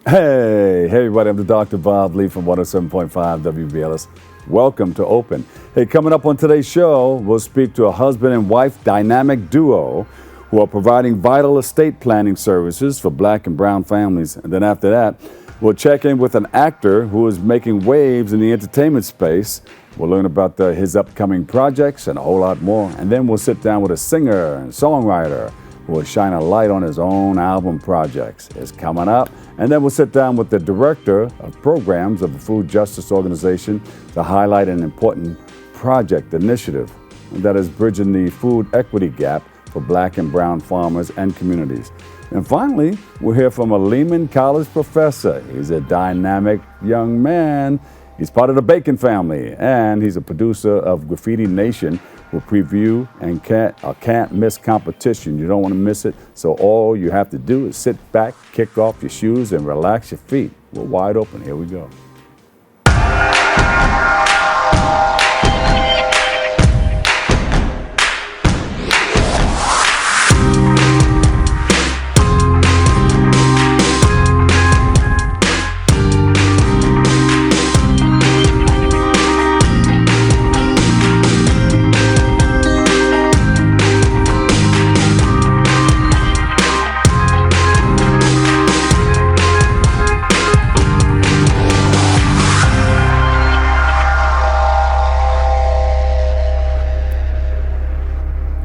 Hey everybody, I'm the Dr. Bob Lee from 107.5 WBLS. Welcome to Open. Hey, coming up on today's show, we'll speak to a husband and wife dynamic duo who are providing vital estate planning services for Black and brown families. And then after that, we'll check in with an actor who is making waves in the entertainment space. We'll learn about his upcoming projects and a whole lot more. And then we'll sit down with a singer and songwriter who will shine a light on his own album projects. It's coming up. And then we'll sit down with the director of programs of the Food Justice Organization to highlight an important project initiative that is bridging the food equity gap for Black and brown farmers and communities. And finally, we'll hear from a Lehman College professor. He's a dynamic young man. He's part of the Bacon family, and he's a producer of Graffiti Nation. We'll preview and can't miss competition. You don't want to miss it. So all you have to do is sit back, kick off your shoes, and relax your feet. We're wide open. Here we go.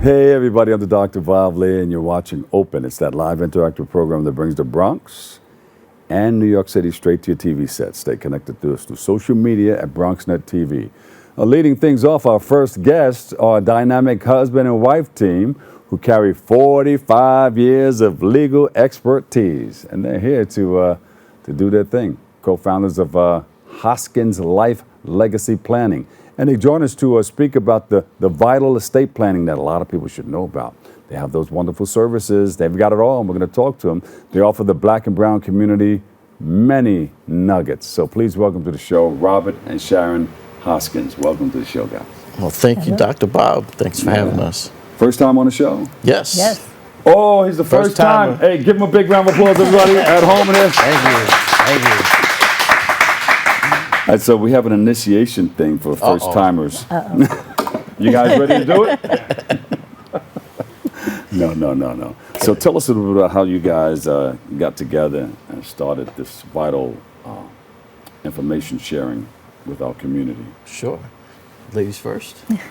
Hey everybody, I'm the Dr. Bob Lee, and you're watching Open. It's that live interactive program that brings the Bronx and New York City straight to your TV set. Stay connected to us through social media at Bronxnet TV. Leading things off, our first guests are a dynamic husband and wife team who carry 45 years of legal expertise, and they're here to do their thing. Co-founders of Hoskins Life Legacy Planning. And they join us to speak about the vital estate planning that a lot of people should know about. They have those wonderful services. They've got it all, and we're going to talk to them. They offer the Black and brown community many nuggets. So please welcome to the show, Robert and Sharon Hoskins. Welcome to the show, guys. Well, thank you, Dr. Bob. Thanks for having us. First time on the show? Yes. Yes. Oh, he's the first time. Hey, give him a big round of applause, everybody, at home in this. Thank you. Thank you. All right, so we have an initiation thing for first-timers. You guys ready to do it? No. So tell us a little bit about how you guys got together and started this vital information sharing with our community. Sure. Ladies first. There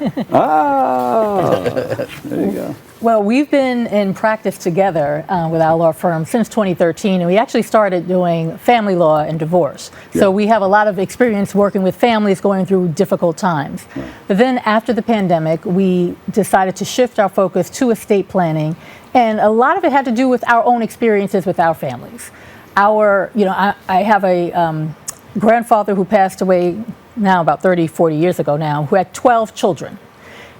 you go. Well, we've been in practice together with our law firm since 2013, and we actually started doing family law and divorce. Yeah. So we have a lot of experience working with families going through difficult times. Right. But then after the pandemic, we decided to shift our focus to estate planning, and a lot of it had to do with our own experiences with our families. I have a grandfather who passed away now about 30, 40 years ago now, who had 12 children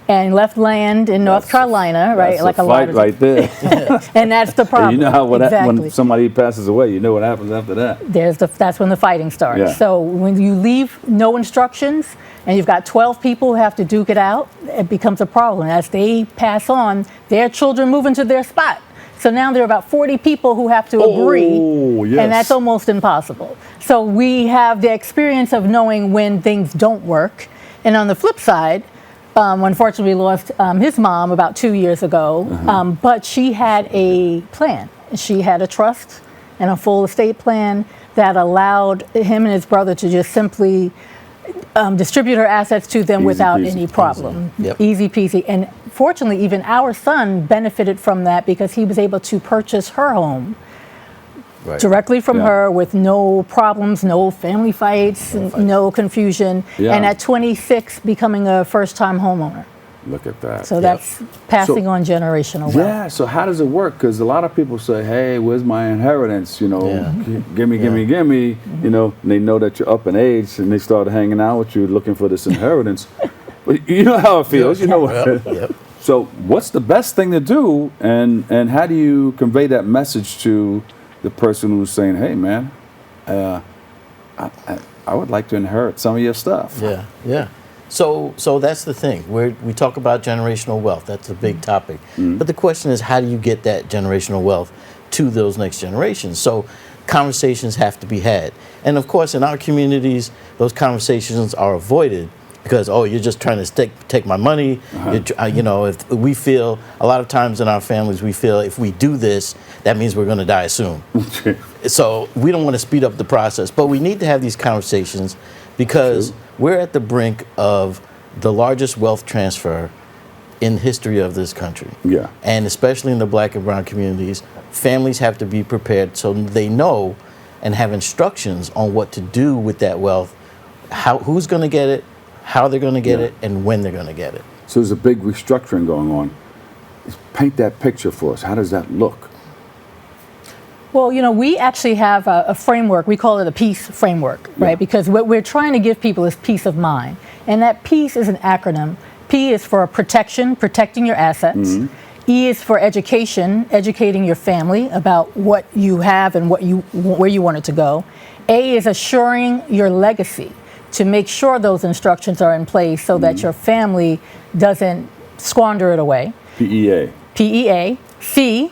and left land in North Carolina, right? That's a fight right there. And that's the problem. And you know how exactly. when somebody passes away, you know what happens after that. That's when the fighting starts. Yeah. So when you leave no instructions and you've got 12 people who have to duke it out, it becomes a problem. As they pass on, their children move into their spot. So now there are about 40 people who have to agree, yes. And that's almost impossible. So we have the experience of knowing when things don't work. And on the flip side, unfortunately we lost his mom about 2 years ago, but she had a plan. She had a trust and a full estate plan that allowed him and his brother to just simply distribute her assets to them without any problem. Easy peasy. And fortunately, even our son benefited from that because he was able to purchase her home directly from her with no problems, no family fights, no confusion. And at 26, becoming a first-time homeowner. Look at that. So that's passing on generational wealth. Yeah, so how does it work? Because a lot of people say, hey, where's my inheritance? You know, give me. You know, and they know that you're up in age and they start hanging out with you looking for this inheritance. But you know how it feels. You know what. So what's the best thing to do, and how do you convey that message to the person who's saying, hey, man, I would like to inherit some of your stuff? Yeah. So that's the thing. We talk about generational wealth. That's a big topic. But the question is, how do you get that generational wealth to those next generations? So conversations have to be had. And of course, in our communities, those conversations are avoided because, oh, you're just trying to take my money. You know, if we feel, a lot of times in our families, we feel if we do this, that means we're going to die soon. So we don't want to speed up the process. But we need to have these conversations because we're at the brink of the largest wealth transfer in the history of this country. Yeah. And especially in the black and brown communities, families have to be prepared so they know and have instructions on what to do with that wealth, who's going to get it, how they're going to get it, and when they're going to get it. So there's a big restructuring going on. Paint that picture for us. How does that look? Well, you know, we actually have a framework. We call it a peace framework, right? Because what we're trying to give people is peace of mind. And that peace is an acronym. P is for protection, protecting your assets. E is for education, educating your family about what you have and where you want it to go. A is assuring your legacy, to make sure those instructions are in place so that your family doesn't squander it away. PEA. PEA. C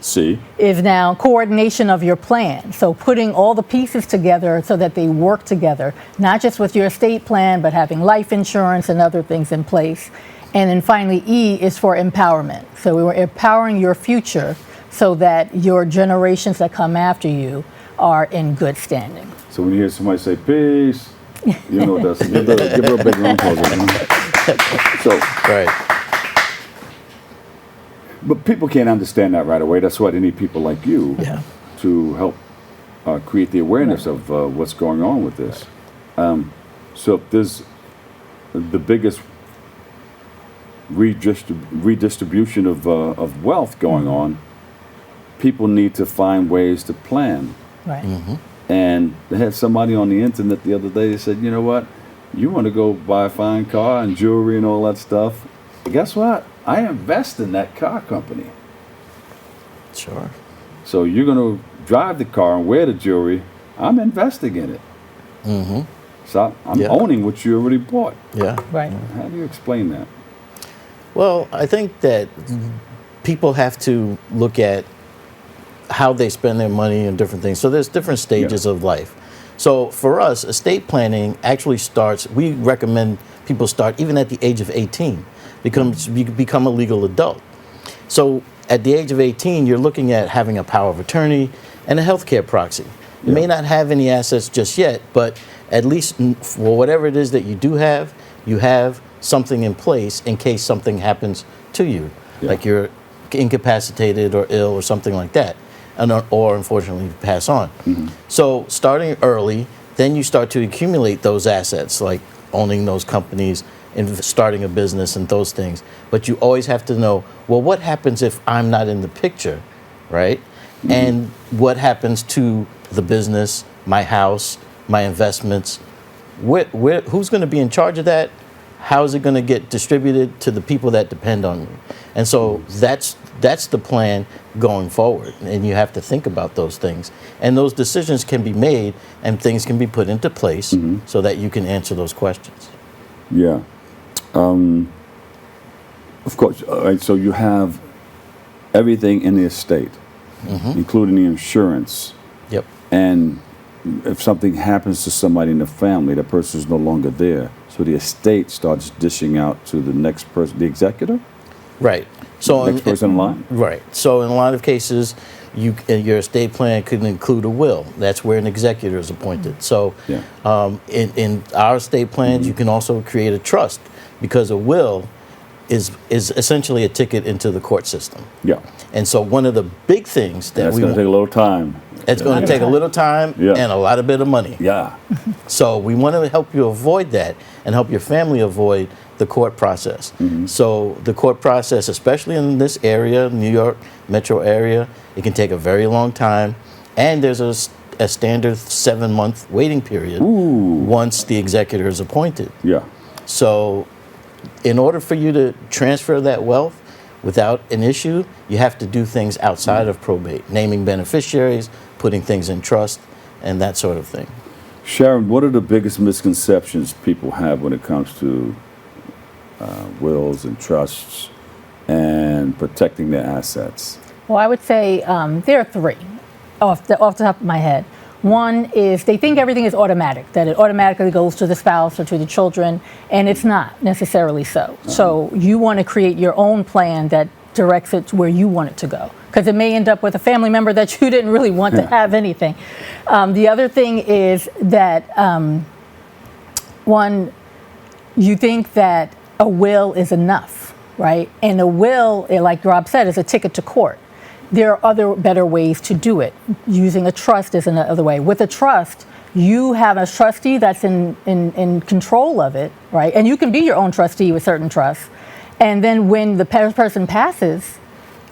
is now coordination of your plan. So putting all the pieces together so that they work together, not just with your estate plan, but having life insurance and other things in place. And then finally, E is for empowerment. So we were empowering your future so that your generations that come after you are in good standing. So when you hear somebody say peace, you know that's give her a big round of applause. So Right. But people can't understand that right away. That's why they need people like you to help create the awareness of what's going on with this. So if there's the biggest redistribution of wealth going on, people need to find ways to plan. Right. And they had somebody on the internet the other day that said, you know what, you want to go buy a fine car and jewelry and all that stuff. Guess what? I invest in that car company. Sure. So you're going to drive the car and wear the jewelry. I'm investing in it. So I'm owning what you already bought. Yeah. Right. How do you explain that? Well, I think that people have to look at how they spend their money and different things. So there's different stages of life. So for us, estate planning actually starts, we recommend people start even at the age of 18. You become a legal adult. So at the age of 18, you're looking at having a power of attorney and a healthcare proxy. You may not have any assets just yet, but at least for whatever it is that you do have, you have something in place in case something happens to you, like you're incapacitated or ill or something like that, or unfortunately pass on. So starting early, then you start to accumulate those assets, like owning those companies, in starting a business and those things. But you always have to know, well, what happens if I'm not in the picture, right? And what happens to the business, my house, my investments? Who's going to be in charge of that? How is it going to get distributed to the people that depend on me? And so that's the plan going forward. And you have to think about those things. And those decisions can be made and things can be put into place so that you can answer those questions. Yeah. Of course. All right, so you have everything in the estate, including the insurance. Yep. And if something happens to somebody in the family, that person is no longer there. So the estate starts dishing out to the next person, the executor? Right. So next person in line? Right. So in a lot of cases, your estate plan could include a will. That's where an executor is appointed. So in our estate plans, you can also create a trust because a will is essentially a ticket into the court system. Yeah. And so one of the big things that that's going to take a little time. It's going to take a little time and a lot of bit of money. Yeah. So we want to help you avoid that and help your family avoid the court process. So the court process, especially in this area, New York metro area, it can take a very long time. And there's a standard 7-month waiting period once the executor is appointed. Yeah. So in order for you to transfer that wealth without an issue, you have to do things outside of probate, naming beneficiaries, putting things in trust, and that sort of thing. Sharon, what are the biggest misconceptions people have when it comes to wills and trusts and protecting their assets? Well, I would say there are three off the top of my head. One is they think everything is automatic, that it automatically goes to the spouse or to the children, and it's not necessarily so. So you want to create your own plan that directs it to where you want it to go, because it may end up with a family member that you didn't really want to have anything. The other thing is that one, you think that a will is enough, right? And a will, like Rob said, is a ticket to court. There are other better ways to do it. Using a trust is another way. With a trust, you have a trustee that's in control of it, right? And you can be your own trustee with certain trusts. And then when the person passes,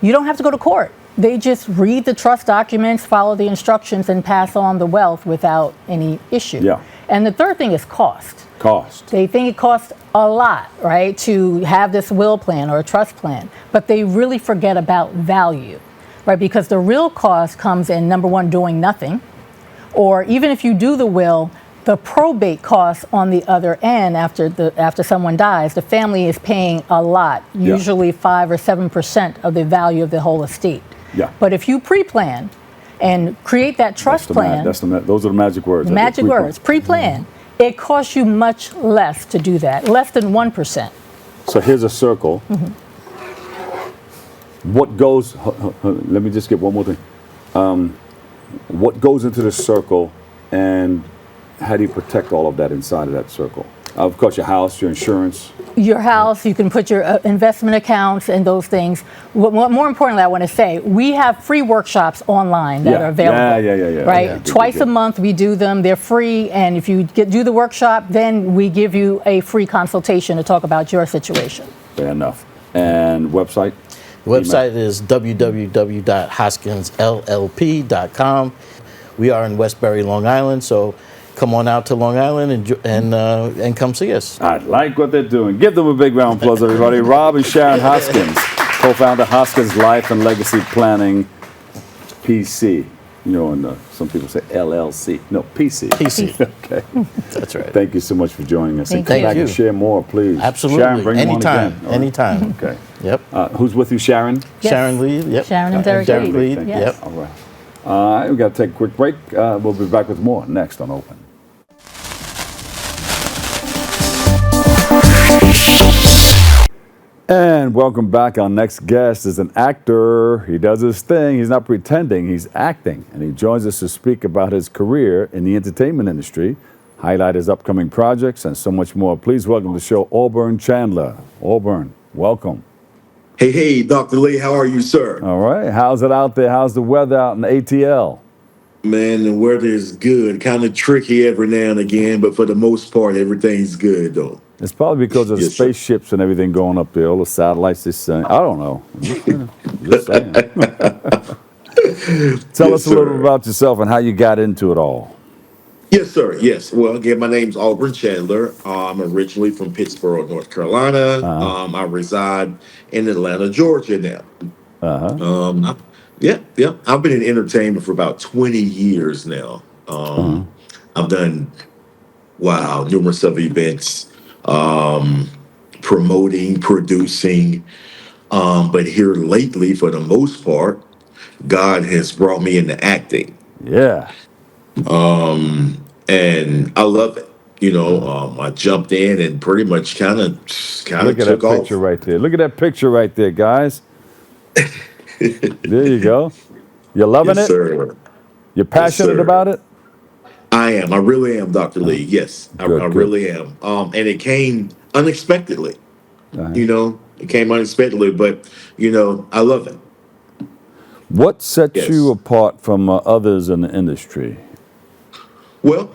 you don't have to go to court. They just read the trust documents, follow the instructions, and pass on the wealth without any issue. Yeah. And the third thing is cost. Cost. They think it costs a lot, right, to have this will plan or a trust plan, but they really forget about value, right? Because the real cost comes in, number one, doing nothing, or even if you do the will, the probate costs on the other end after someone dies, the family is paying a lot, usually 5 or 7% of the value of the whole estate. Yeah. But if you pre-plan and create that trust plan, those are the magic words. magic words, pre-plan, it costs you much less to do that, less than 1%. So here's a circle. What goes, let me just get one more thing. What goes into the circle, and how do you protect all of that inside of that circle? Of course, your house, your insurance. Your house, you can put your investment accounts and those things. What more importantly, I want to say, we have free workshops online that are available. Yeah. Right? Yeah. Twice a month we do them. They're free. And if you do the workshop, then we give you a free consultation to talk about your situation. Fair enough. And website? The website is www.hoskinsllp.com. We are in Westbury, Long Island, so come on out to Long Island and come see us. I like what they're doing. Give them a big round of applause, everybody. Rob and Sharon Hoskins, co-founder Hoskins Life and Legacy Planning, PC. You know, and some people say LLC. No, PC. PC. Okay. That's right. Thank you so much for joining us. And come Thank back you. and share more, please. Absolutely. Sharon, bring them on Anytime. again. All right. Anytime. Okay. Yep. Who's with you, Sharon? Yes. Sharon Lee. Yep. Sharon and Derek Lee. Lee. Thank you. Yep. All right. All right, we've got to take a quick break. We'll be back with more next on Open. And welcome back. Our next guest is an actor. He does his thing. He's not pretending, he's acting. And he joins us to speak about his career in the entertainment industry, highlight his upcoming projects, and so much more. Please welcome to the show Auburn Chandler. Auburn, welcome. Hey, Dr. Lee, how are you, sir? All right. How's it out there? How's the weather out in ATL? Man, the weather is good. Kind of tricky every now and again, but for the most part, everything's good, though. It's probably because of the Yes, sir. spaceships and everything going up there, all the satellites this thing. I don't know. Just saying. Tell us a little bit about yourself and how you got into it all. Yes, sir. Yes. Well, again, my name's Auburn Chandler. I'm originally from Pittsburgh, North Carolina. I reside in Atlanta, Georgia now. Yeah. I've been in entertainment for about 20 years now. I've done, numerous of events, promoting, producing. But here lately, for the most part, God has brought me into acting. Yeah. And I love it. I jumped in and pretty much kind of Look at that took off. picture right there. Look at that picture right there, guys. There you go. You're loving Yes, it? sir. You're passionate sir. about it? I am. I really am, Dr. Lee. Yes, I Good. really am. And it came unexpectedly. It came unexpectedly, but I love it. What sets Yes. you apart from others in the industry? Well,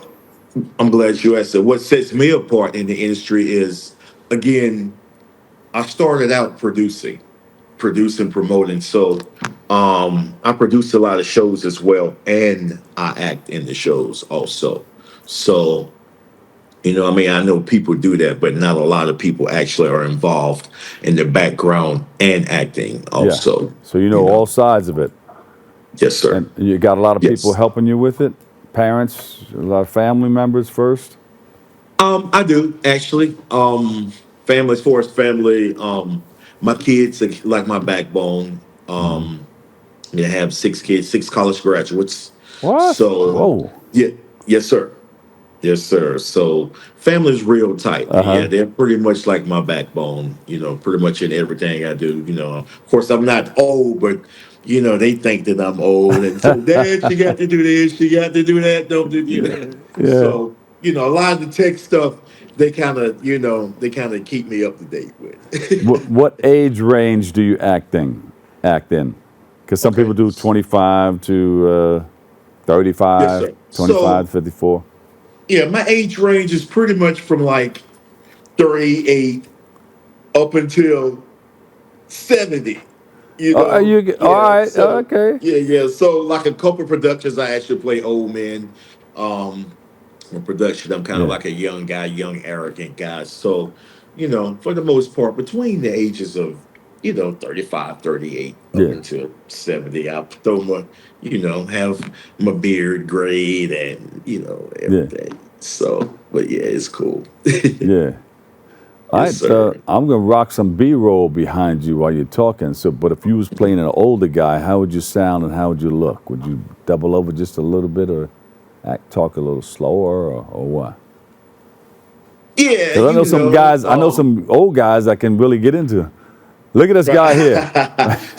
I'm glad you asked that. What sets me apart in the industry is, again, I started out producing, promoting. So I produce a lot of shows as well, and I act in the shows also. So, I know people do that, but not a lot of people actually are involved in the background and acting also. Yeah. So you know all sides of it. Yes, sir. And you got a lot of Yes. people helping you with it? Parents, a lot of family members first? I do actually. Family, as far as family, my kids are like my backbone. I have 6 kids, 6 college graduates. What? So Whoa. Yeah, yes, sir. Yes, sir. So family's real tight. Uh Yeah, huh. they're pretty much like my backbone, pretty much in everything I do. Of course, I'm not old, but, they think that I'm old. And so, Dad, she got to do this, she got to do that, don't do. Yeah. So, a lot of the tech stuff, they kind of keep me up to date with. What age range do you act in? Because some people Okay. do 25 to Yes, 35, sir. 25 So, 54. yeah, my age range is pretty much from like 38 up until 70. All Yeah. right? So Okay. yeah. So like a couple productions, I actually play old men. Um, in production, I'm kind of Yeah. like a young guy, young arrogant guy. So, for the most part, between the ages of 35, 38 up Yeah. until 70, I throw my, have my beard grayed and Yeah. everything. So, but yeah, it's cool. Yeah. All Yes, right. sir. I'm gonna rock some B-roll behind you while you're talking. So, but if you was playing an older guy, how would you sound and how would you look? Would you double over just a little bit, or talk a little slower, or what? Yeah, Because I know some old guys that can really get into. Look at this guy here.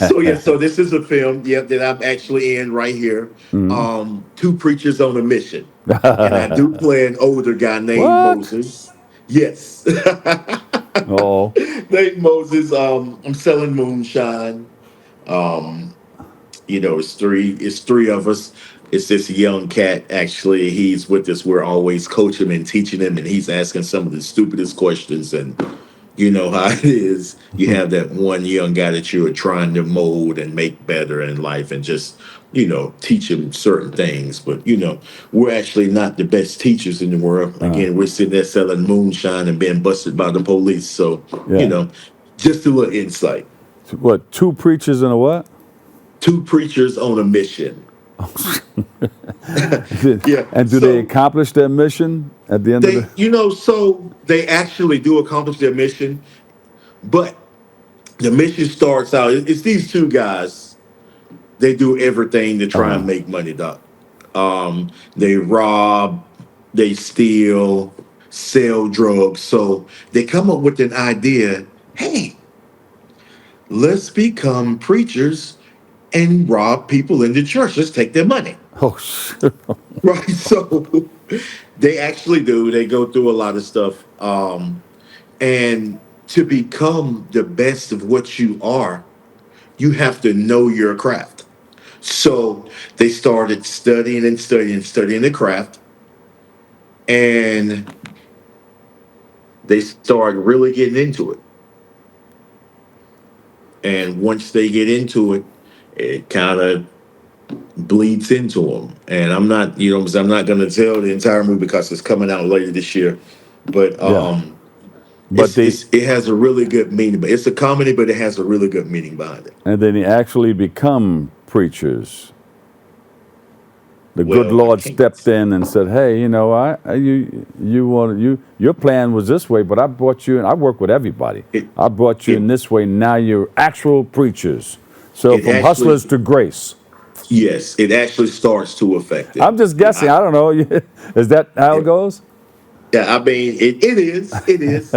so yeah, so this is a film, that I'm actually in right here. Two preachers on a mission, and I do play an older guy named What? Moses. Yes, Oh, named Moses. I'm selling moonshine. Um, it's three of us. It's this young cat. Actually, he's with us. We're always coaching him and teaching him, and he's asking some of the stupidest questions. And you know how it is. You have that one young guy that you are trying to mold and make better in life, and just teach him certain things. But we're actually not the best teachers in the world. Again, we're sitting there selling moonshine and being busted by the police. So you yeah. know, just a little insight. What? Two preachers and a what? Two preachers on a mission. Yeah. And do they So accomplish their mission at the end of the? they actually do accomplish their mission, but the mission starts out. It's these two guys. They do everything to try and make money, doc. They rob, they steal, sell drugs. So they come up with an idea. Hey, let's become preachers and rob people in the church. Let's take their money. Oh, shit. Right. So they actually do. They go through a lot of stuff. And to become the best of what you are, you have to know your craft. So they started studying and studying and studying the craft. And they started really getting into it. And once they get into it, it kind of bleeds into them. And I'm not, I'm not going to tell the entire movie because it's coming out later this year. But Yeah. But it has a really good meaning. But it's a comedy, but it has a really good meaning behind it. and then they actually become preachers. The good Well, I Lord can't. stepped in and said, "Hey, your plan was this way, but I brought you in. I work with everybody. It I brought you in it this way. Now you're actual preachers. So it from hustlers actually to grace." yes, it actually starts to affect it. I'm just guessing. I don't know. Is that how it Yeah, goes? yeah, I mean it is.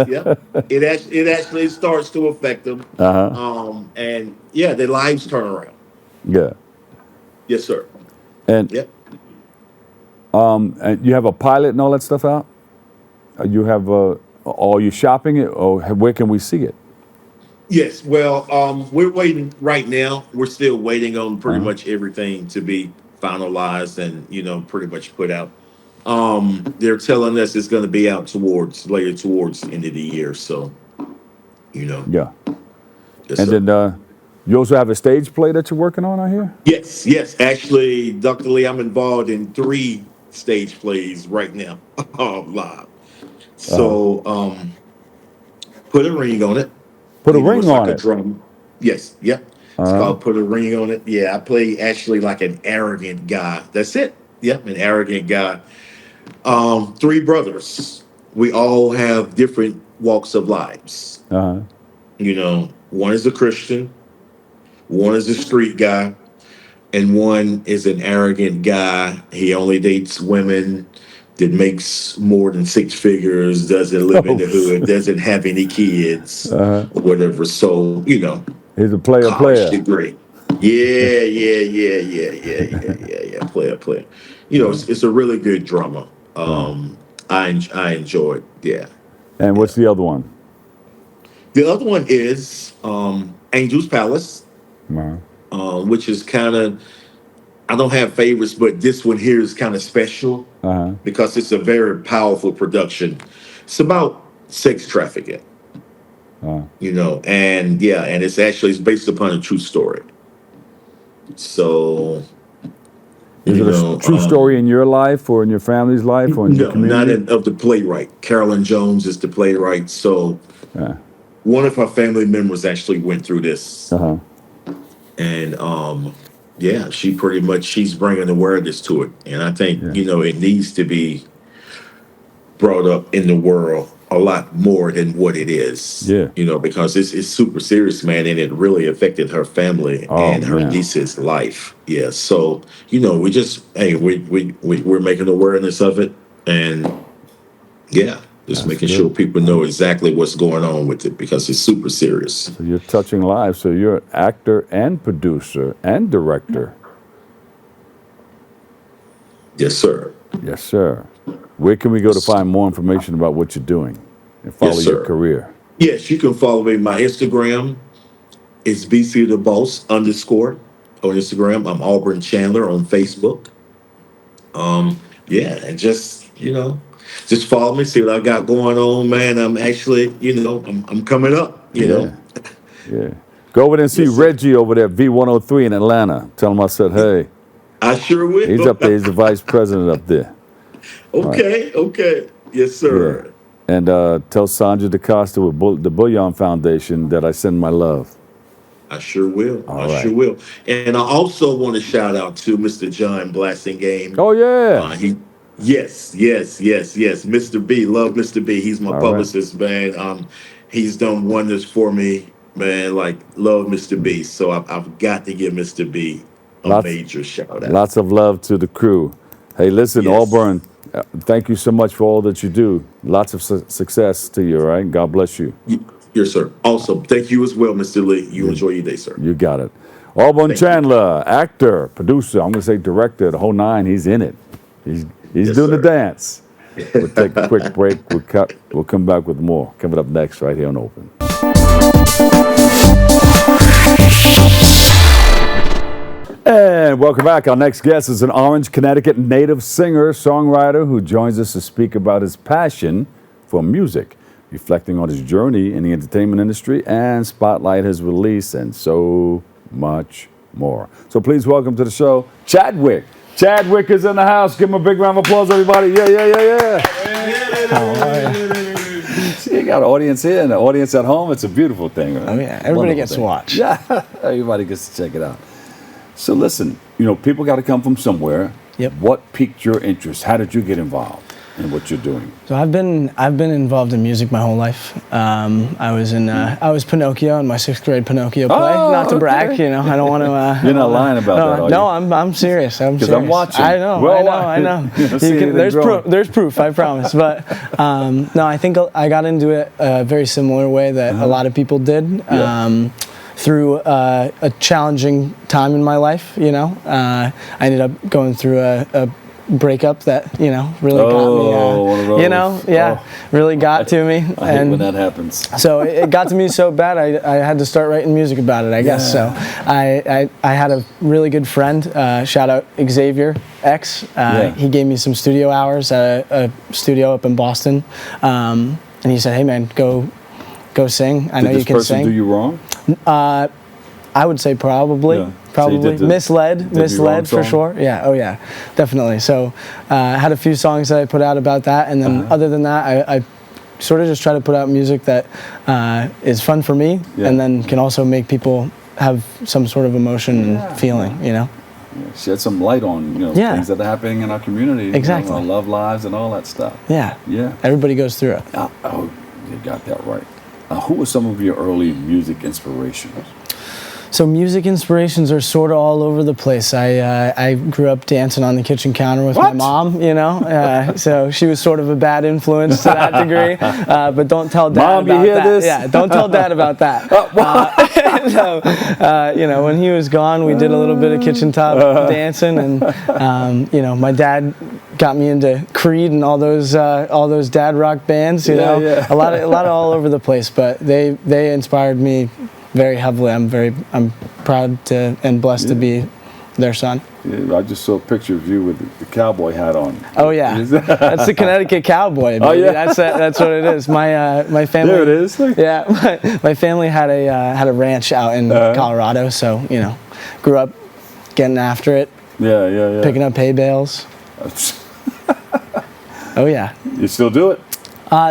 Yeah, it actually starts to affect them. Uh huh. And yeah, their lives turn around. Yeah. Yes, sir. And Yep. and you have a pilot and all that stuff out. You have are you shopping it, or where can we see it? Yes. Well, we're waiting right now. We're still waiting on pretty Uh-huh. much everything to be finalized and pretty much put out. They're telling us it's going to be out later towards the end of the year. So you know, Yeah. yes, And sir. then you also have a stage play that you're working on, I hear. Yes. Actually, Dr. Lee, I'm involved in three stage plays right now, live. Uh-huh. So, put a ring on it. Put a ring It's like on a it. drum. Yes, yep. It's Uh-huh. called Put a Ring on It. Yeah, I play actually like an arrogant guy. That's it. Yep, an arrogant guy. Three brothers. We all have different walks of lives. Uh-huh. One is a Christian, one is a street guy, and one is an arrogant guy. He only dates women that makes more than six figures, doesn't live in the hood, doesn't have any kids, or whatever. So, He's a college player. degree. Yeah. Player. It's a really good drama. I enjoyed. Yeah. And what's the other one? The other one is Angel's Palace, which is kind of, I don't have favorites, but this one here is kind of special because it's a very powerful production. It's about sex trafficking, and it's based upon a true story. So, is it a true story in your life or in your family's life or in your community? Not of the playwright. Carolyn Jones is the playwright. So, one of our family members actually went through this, and she's bringing awareness to it, and I think it needs to be brought up in the world a lot more than what it is. Because it's super serious, man, and it really affected her family and her niece's life. So we just we're making awareness of it, and just making sure people know exactly what's going on with it because it's super serious. So you're touching lives. So you're an actor and producer and director. Yes, sir. Yes, sir. Where can we go to find more information about what you're doing and follow your career? Yes, you can follow me. My Instagram is BC_the_boss_ on Instagram. I'm Auburn Chandler on Facebook. And just follow me, see what I got going on, man. I'm actually, I'm coming up, Yeah. Go over there and see Reggie over there at V103 in Atlanta. Tell him I said, hey. I sure will. He's up there. He's the vice president up there. Okay. Yes, sir. Yeah. And tell Sandra DaCosta with the Bullion Foundation that I send my love. I sure will. Sure will. And I also want to shout out to Mr. John Blassingame. Oh, yeah. Yes. Mr. B, love Mr. B. He's my publicist, man. He's done wonders for me, man. Like, love Mr. B. So I've got to give Mr. B a major shout out. Lots of love to the crew. Hey, listen, Auburn, thank you so much for all that you do. Lots of success to you, all right? God bless you. Yes, sir. Awesome. Thank you as well, Mr. Lee. You enjoy your day, sir. You got it. Auburn Chandler, actor, producer, I'm going to say director, the whole nine, he's in it. He's doing the dance. We'll take a quick break. We'll come back with more. Coming up next right here on Open. And welcome back. Our next guest is an Orange, Connecticut native singer, songwriter who joins us to speak about his passion for music, reflecting on his journey in the entertainment industry and spotlight his release and so much more. So please welcome to the show, Chadwick. Chadwick is in the house. Give him a big round of applause, everybody. Yeah. See, you got an audience here and an audience at home. It's a beautiful thing. Right? Oh, yeah. Everybody gets to watch. Yeah, everybody gets to check it out. So listen, people got to come from somewhere. Yep. What piqued your interest? How did you get involved in what you're doing? So I've been involved in music my whole life. I was Pinocchio in my 6th grade Pinocchio play. Not to brag, I don't want to. You're not lying about that, are you? No, I'm serious. I'm serious. I'm watching. I know. There's proof. I promise. But no, I think I got into it a very similar way that a lot of people did. Through a challenging time in my life, I ended up going through a breakup that really got me. Really got to me. I hate when that happens. So it got to me so bad, I had to start writing music about it, I guess. So I had a really good friend. Shout out Xavier X. He gave me some studio hours at a studio up in Boston, and he said, "Hey man, go sing. I know you can sing." Did this person do you wrong? I would say probably. So misled for sure. Yeah. Oh yeah, definitely. So I had a few songs that I put out about that, and then other than that, I sort of just try to put out music that is fun for me, and then can also make people have some sort of emotion and feeling. Shed some light on things that are happening in our community. Exactly. Our love lives and all that stuff. Yeah. Everybody goes through it. Oh, you got that right. Who were some of your early music inspirations? So music inspirations are sort of all over the place. I grew up dancing on the kitchen counter with my mom, you know, so she was sort of a bad influence to that degree. But don't tell Dad Mom, about you hear that. this? Yeah, don't tell Dad about that. So, you know, when he was gone, we did a little bit of kitchen top dancing, and you know, my dad got me into Creed and all those dad rock bands. You know, a lot of all over the place. But they inspired me very heavily. I'm proud to and blessed to be their son. Yeah, I just saw a picture of you with the cowboy hat on. Oh yeah, that's the Connecticut cowboy. Baby. Oh yeah, that's what it is. My family. There it is. Yeah, my family had a ranch out in Colorado, so you know, grew up getting after it. Yeah. Picking up hay bales. Oh yeah. You still do it?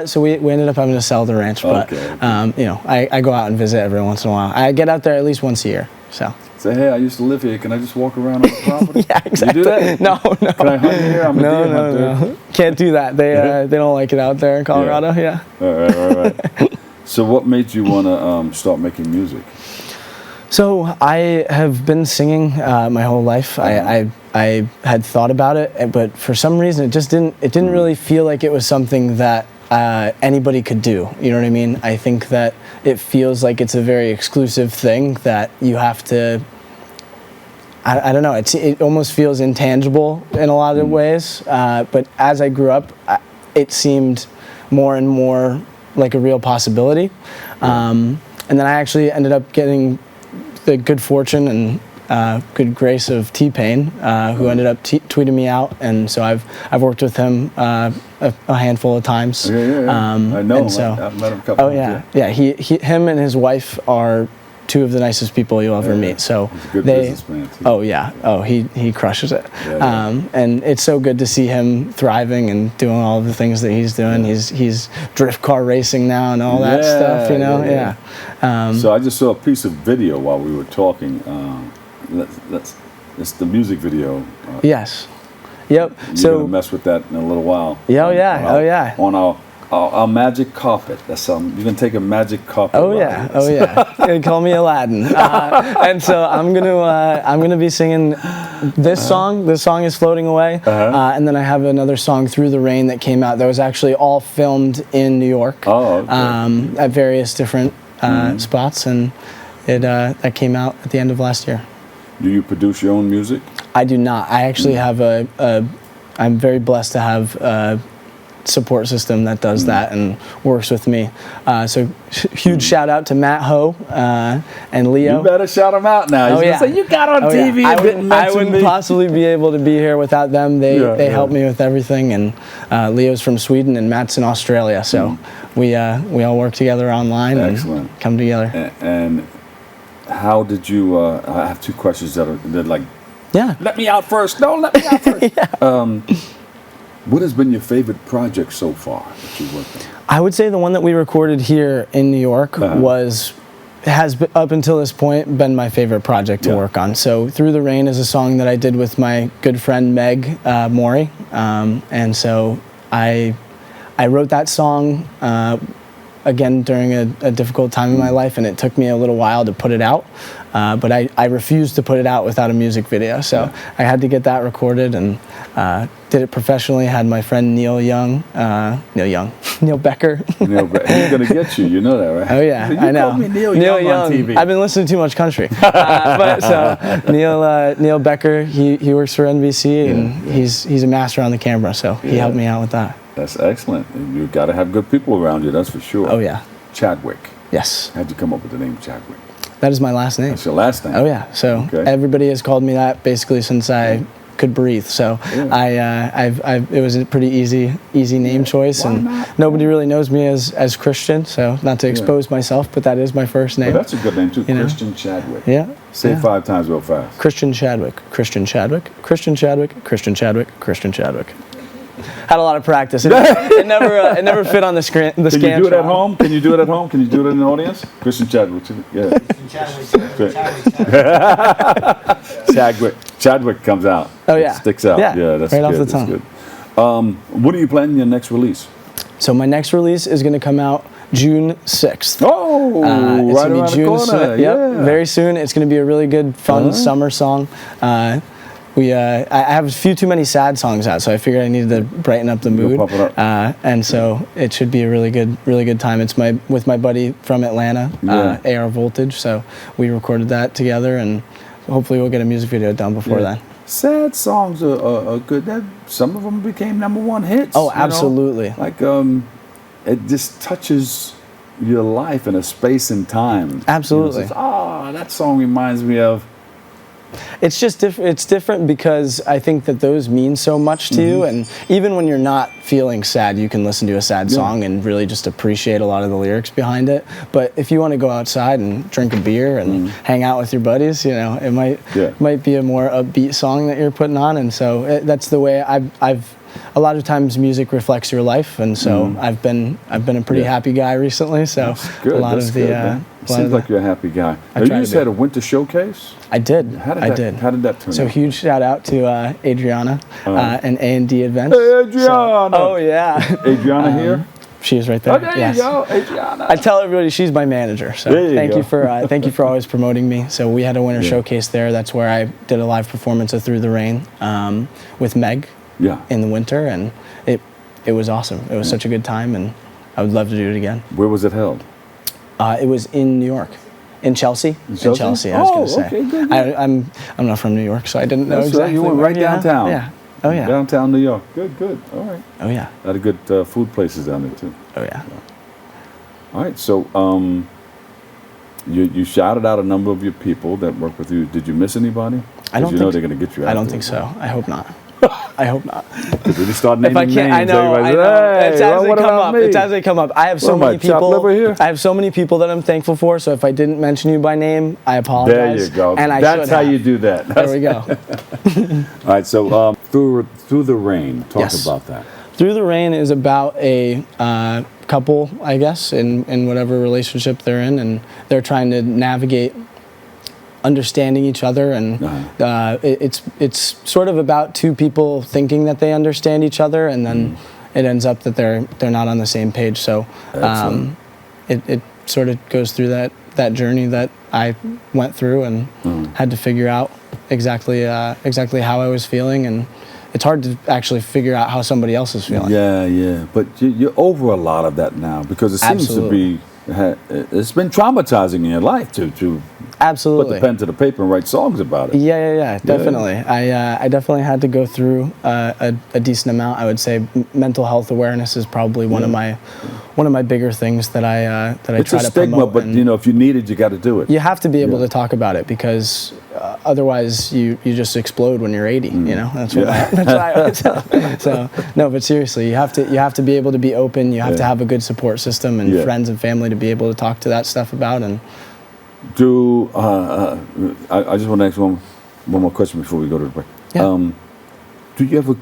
So we ended up having to sell the ranch, but you know, I go out and visit every once in a while. I get out there at least once a year. So say, hey, I used to live here. Can I just walk around on the property? Yeah, exactly. You do that? No. Can I hunt here? I'm a deer hunter. No. Can't do that. They don't like it out there in Colorado. Yeah. All right. So what made you want to start making music? So I have been singing my whole life. I had thought about it, but for some reason it just didn't really feel like it was something that anybody could do. You know what I mean? I think that it feels like it's a very exclusive thing that you have to. I don't know. It almost feels intangible in a lot of ways. But as I grew up, it seemed more and more like a real possibility. And then I actually ended up getting the good fortune and good grace of T-Pain, who ended up tweeting me out, and so I've worked with him a handful of times. Yeah. I know him. So, I've met him a couple of times. Yeah. Him and his wife are two of the nicest people you'll ever meet. So he's a good businessman too. Oh yeah. Oh, he crushes it. Yeah. And it's so good to see him thriving and doing all the things that he's doing. He's drift car racing now and all that stuff. You know. Yeah. So I just saw a piece of video while we were talking. It's the music video. Yes. Yep. You're gonna mess with that in a little while. Yeah. On our magic carpet. That's you're gonna take a magic carpet. Oh yeah. They call me Aladdin. And so I'm gonna be singing this song. This song is Floating Away. And then I have another song, Through the Rain, that came out. That was actually all filmed in New York. Oh. Okay. At various different spots, and that came out at the end of last year. Do you produce your own music? I do not. I actually have I'm very blessed to have a support system that does that and works with me. So huge shout out to Matt Ho and Leo. You better shout them out now. Oh, yeah. Say, you got on TV. I wouldn't possibly be able to be here without them. They help me with everything. And Leo's from Sweden and Matt's in Australia. So we all work together online. Excellent. And come together. And how did you? I have two questions that are like. Yeah. Let me out first. No, let me out first. What has been your favorite project so far that you've worked on? I would say the one that we recorded here in New York has been, up until this point, been my favorite project to work on. So Through the Rain is a song that I did with my good friend Meg Mori, and so I wrote that song again during a difficult time in my life, and it took me a little while to put it out. But I refused to put it out without a music video, so I had to get that recorded and did it professionally. Had my friend Neil Becker. He's gonna get you. You know that, right? Oh yeah, you I know. Call me Neil Young on TV. I've been listening to too much country. But so Neil Becker, he works for NBC and he's a master on the camera, so he helped me out with that. That's excellent. And you've got to have good people around you. That's for sure. Oh yeah. Chadwick. Yes. How'd you come up with the name Chadwick? That is my last name. That's your last name. Oh yeah. So everybody has called me that basically since I could breathe. So it was a pretty easy name choice, and nobody really knows me as Christian. So not to expose myself, but that is my first name. Well, that's a good name too, Christian Chadwick. Yeah. Say it 5 times real fast. Christian Chadwick, Christian Chadwick, Christian Chadwick, Christian Chadwick, Christian Chadwick. Had a lot of practice. It never fit on the screen. Can you do it at home? Can you do it at home? Can you do it in the audience? Christian Chadwick. Yeah. Chadwick comes out. Oh yeah. It sticks out. Yeah, that's right good. off the tongue. Good. What are you planning your next release? So my next release is going to come out June 6th. Oh, It's right gonna be around the June corner. Yep, Yeah. very soon. It's going to be a really good, fun summer song. I have a few too many sad songs out, so I figured I needed to brighten up the mood. Pop it up. And so it should be a really good time. It's with my buddy from Atlanta, AR Voltage. So we recorded that together, and hopefully we'll get a music video done before then. Sad songs are good. Some of them became #1 hits. Oh, absolutely. Like it just touches your life in a space and time. Absolutely. That song reminds me of. It's just it's different because I think that those mean so much to you, and even when you're not feeling sad, you can listen to a sad song and really just appreciate a lot of the lyrics behind it. But if you want to go outside and drink a beer and hang out with your buddies, it might be a more upbeat song that you're putting on, and so that's the way I've. A lot of times music reflects your life, and so I've been a pretty happy guy recently. So Good. a lot of the seems like you're a happy guy. I Now, try you to just be. had a winter showcase. I did. How did that turn So out? huge shout out to Adriana and A&D Events. Hey, Adriana. Oh yeah, Adriana here. She is right there. Oh, there yes. you go, Adriana. I tell everybody she's my manager. So There you thank go. you for always promoting me. So we had a winter showcase there. That's where I did a live performance of Through the Rain with Meg in the winter, and it was awesome. It was such a good time, and I would love to do it again. Where was it held? It was in New York. In Chelsea? In Chelsea, I was going to say. Okay, good. I'm not from New York, so I didn't know That's right. exactly. You went right downtown. Yeah. Oh, yeah. Downtown New York. Good. All right. Oh, yeah. A lot of good food places down there, too. Oh, yeah. All right. So you shouted out a number of your people that work with you. Did you miss anybody? I don't think think they're going to get you out. I don't think so. I hope not. I hope not. Did you start naming If I can't, I names? know. Everybody's I know. like, hey, It's as they what come about up. me? It's as they come up. I have so What am I, many chopped people. liver here? I have so many people that I'm thankful for. So if I didn't mention you by name, I apologize. There you go. And I That's should how have. you do that. There we go. All right. So through the rain, talk Yes. about that. Through the Rain is about a couple, I guess, in whatever relationship they're in, and they're trying to navigate understanding each other, and it's sort of about two people thinking that they understand each other, and then it ends up that they're not on the same page. So it sort of goes through that journey that I went through and had to figure out exactly how I was feeling, and it's hard to actually figure out how somebody else is feeling. Yeah. But you're over a lot of that now because it seems Absolutely. to be. It's been traumatizing in your life to put Absolutely. the pen to the paper and write songs about it. Yeah, definitely. I definitely had to go through a decent amount. I would say mental health awareness is probably one of my bigger things that I It's try a to stigma, promote. but And if you need it, you got to do it. you have to be able to talk about it because otherwise you just explode when you're 80. That's what I always tell. So no, but seriously, you have to be able to be open. You have to have a good support system and friends and family to be able to talk to that stuff about. And I just want to ask one more question before we go to the break. Yeah. Do you ever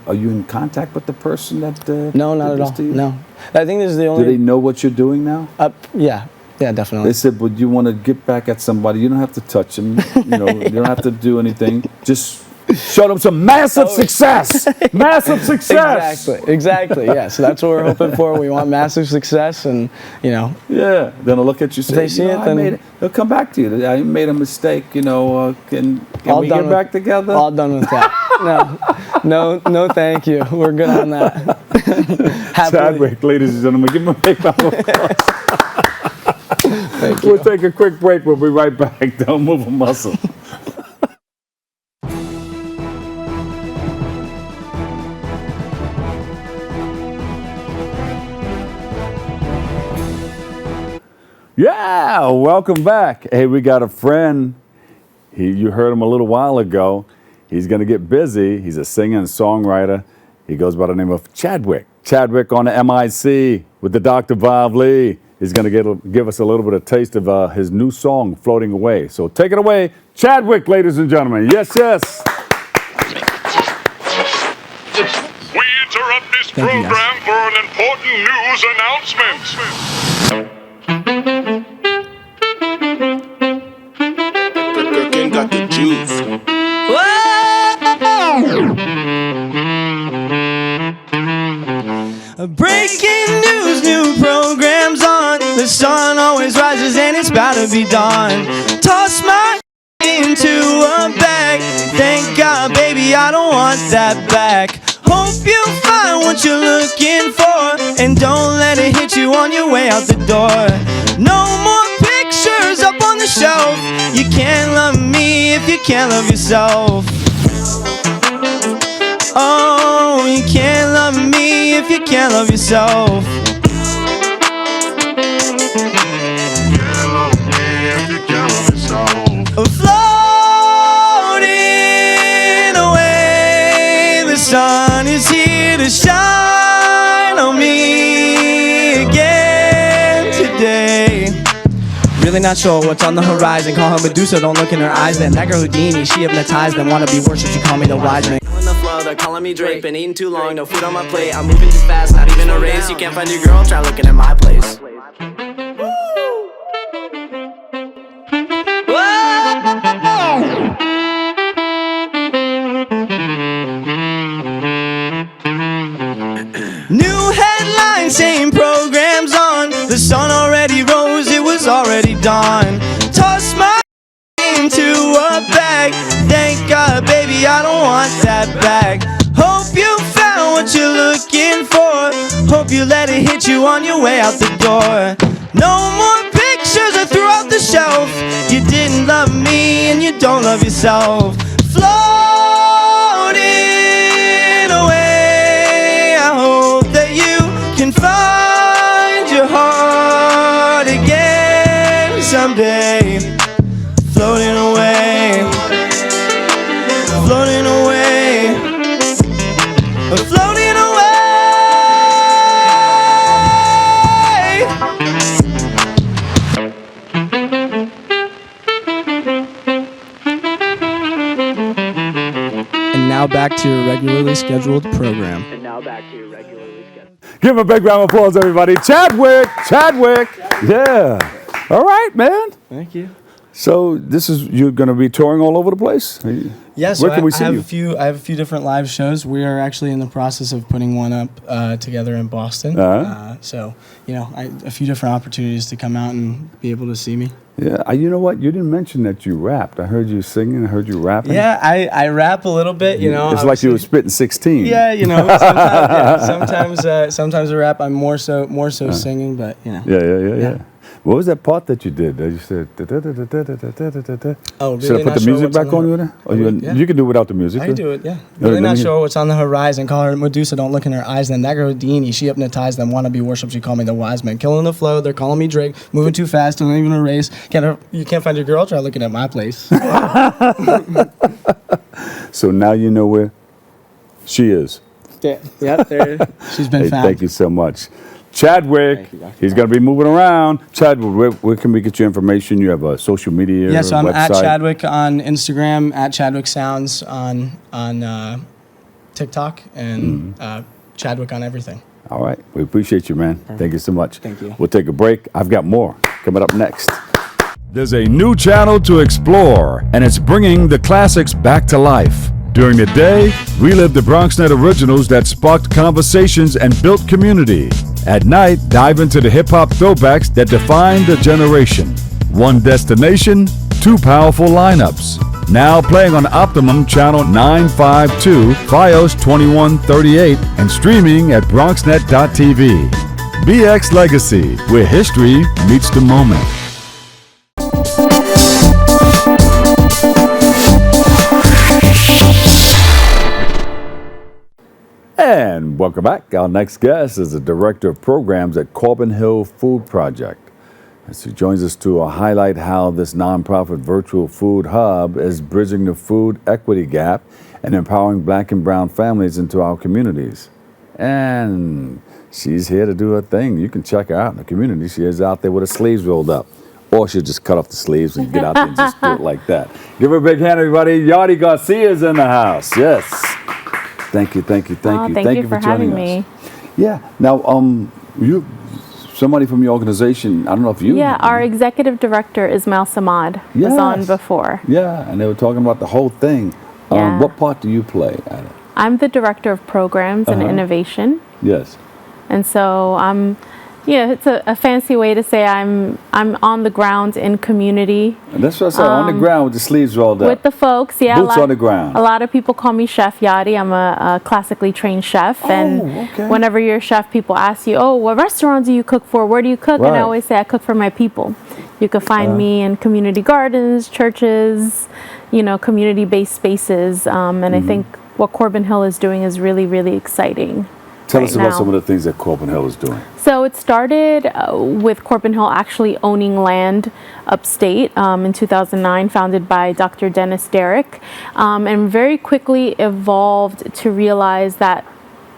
are you in contact with the person that? no, not did at this all. to you? No, I think this is the Do only. they know what you're doing now? Yeah, definitely. They said, "But you want to get back at somebody? You don't have to touch them. You don't have to do anything. Just show them some massive success. Massive success. Exactly. Yeah. So that's what we're hoping for. We want massive success, and Yeah. Then they'll look at you. Say, they see it, then they'll come back to you. I made a mistake. Can All we done get with- back together? all done with that. No, thank you. We're good on that. Happily. Chadwick, ladies and gentlemen, give him a big round of applause. Thank you. We'll take a quick break. We'll be right back. Don't move a muscle. Yeah, welcome back. Hey, we got a friend. You heard him a little while ago. He's going to get busy. He's a singer and songwriter. He goes by the name of Chadwick. Chadwick on the MIC with the Dr. Bob Lee. He's going to give us a little bit of taste of his new song, Floating Away. So take it away, Chadwick, ladies and gentlemen. Yes. We interrupt this program for an important news announcement. Gherkin got the juice. Breaking news, new programs wanna be done. Toss my into a bag. Thank God, baby, I don't want that back. Hope you find what you're looking for, and don't let it hit you on your way out the door. No more pictures up on the shelf. You can't love me if you can't love yourself. Oh, you can't love me if you can't love yourself. Floating away, the sun is here to shine on me again today. Really not sure what's on the horizon. Call her Medusa, don't look in her eyes. Then that girl Houdini, she hypnotized them. Wanna be worshipped, she call me the wise man. On the floor, they're calling me Drake. Been eating too long, no food on my plate. I'm moving too fast, not even a race. You can't find your girl, try looking at my place. New headlines saying programs on. The sun already rose, it was already dawn. Toss my into a bag. Thank God, baby, I don't want that back. Hope you found what you're looking for. Hope you let it hit you on your way out the door. No more pictures I threw off the shelf. You didn't love me and you don't love yourself. Floating away, I hope that you can find your heart again someday. Floating away, floating away, floating away. And now back to your regularly scheduled program. Give him a big round of applause, everybody. Chadwick. Yeah. All right, man. Thank you. So you're going to be touring all over the place? Yeah, so Where can we see I have you? I have a few different live shows. We are actually in the process of putting one up together in Boston. So, a few different opportunities to come out and be able to see me. Yeah, you know what? You didn't mention that you rapped. I heard you singing. I heard you rapping. Yeah, I rap a little bit. It's like you were spitting 16. Yeah, sometimes I rap. I'm more so singing, but Yeah. What was that part that you did? You said. Oh, really? Should I put the music back on you there? You can do it without the music. I can do it. Yeah. Really not sure what's on the horizon. Call her Medusa, don't look in her eyes. Then that girl Houdini, she hypnotized them. Wanna be worshipped, she call me the wise man. Killing the flow, they're calling me Drake. Moving too fast, don't even a race. You can't find your girl, try looking at my place. So now you know where she is. Yeah, there. She's been found. Thank you so much. Chadwick, he's going to be moving around. Chadwick, where can we get your information? You have a social media Yeah, so I'm website? at Chadwick on Instagram, at Chadwick Sounds on TikTok, and Chadwick on everything. All right. We appreciate you, man. Perfect. Thank you so much. Thank you. We'll take a break. I've got more coming up next. There's a new channel to explore, and it's bringing the classics back to life. During the day, relive the Bronxnet originals that sparked conversations and built community. At night, dive into the hip-hop throwbacks that defined a generation. One destination, two powerful lineups. Now playing on Optimum Channel 952, Fios 2138, and streaming at bronxnet.tv. BX Legacy, where history meets the moment. And welcome back. Our next guest is the Director of Programs at Corbin Hill Food Project. As he joins us to highlight how this nonprofit virtual food hub is bridging the food equity gap and empowering Black and brown families into our communities. And she's here to do her thing. You can check her out in the community. She is out there with her sleeves rolled up. Or she'll just cut off the sleeves and get out there and just do it like that. Give her a big hand, everybody. Yadi Garcia is in the house. Yes. Thank you. Thank you for having me. Yeah. Now, somebody from your organization, I don't know if you... Yeah, our executive director, Ismail Samad, was on before. Yeah, and they were talking about the whole thing. Yeah. What part do you play at it? I'm the director of programs and innovation. Yes. And so I'm Yeah, it's a fancy way to say I'm on the ground in community. And that's what I said, on the ground with the sleeves rolled up. With the folks, yeah. Boots on the ground. A lot of people call me Chef Yadi. I'm a classically trained chef. And whenever you're a chef, people ask you, oh, what restaurant do you cook for? Where do you cook? Right. And I always say I cook for my people. You can find me in community gardens, churches, community-based spaces. And I think what Corbin Hill is doing is really, really exciting. Tell us about some of the things that Corbin Hill is doing. So it started with Corbin Hill actually owning land upstate in 2009, founded by Dr. Dennis Derrick, and very quickly evolved to realize that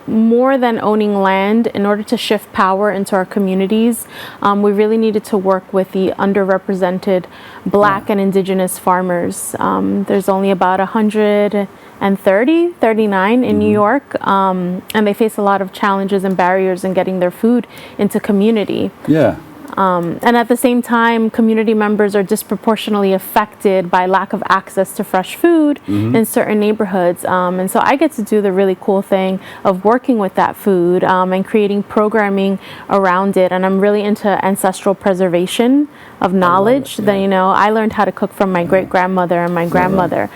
more than owning land, in order to shift power into our communities, we really needed to work with the underrepresented Black and Indigenous farmers. There's only about 39 in New York, and they face a lot of challenges and barriers in getting their food into community. Yeah. And at the same time, community members are disproportionately affected by lack of access to fresh food in certain neighborhoods. And so I get to do the really cool thing of working with that food and creating programming around it. And I'm really into ancestral preservation of knowledge. That, I learned how to cook from my great-grandmother and my grandmother.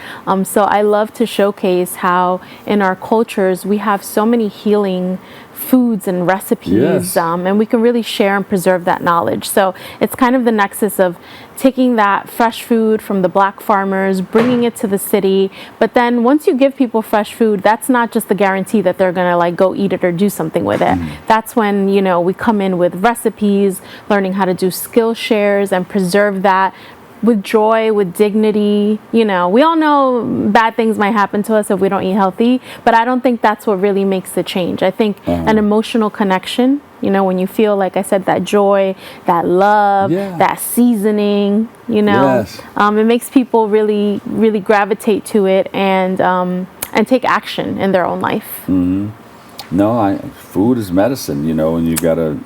So I love to showcase how in our cultures we have so many healing foods and recipes, and we can really share and preserve that knowledge. So it's kind of the nexus of taking that fresh food from the Black farmers, bringing it to the city. But then once you give people fresh food, that's not just the guarantee that they're gonna go eat it or do something with it. That's when we come in with recipes, learning how to do skill shares and preserve that with joy, with dignity. We all know bad things might happen to us if we don't eat healthy, but I don't think that's what really makes the change. I think an emotional connection, when you feel, like I said, that joy, that love, that seasoning, it makes people really, really gravitate to it and take action in their own life. No, food is medicine, and you gotta,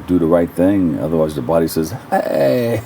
do the right thing. Otherwise, the body says, hey,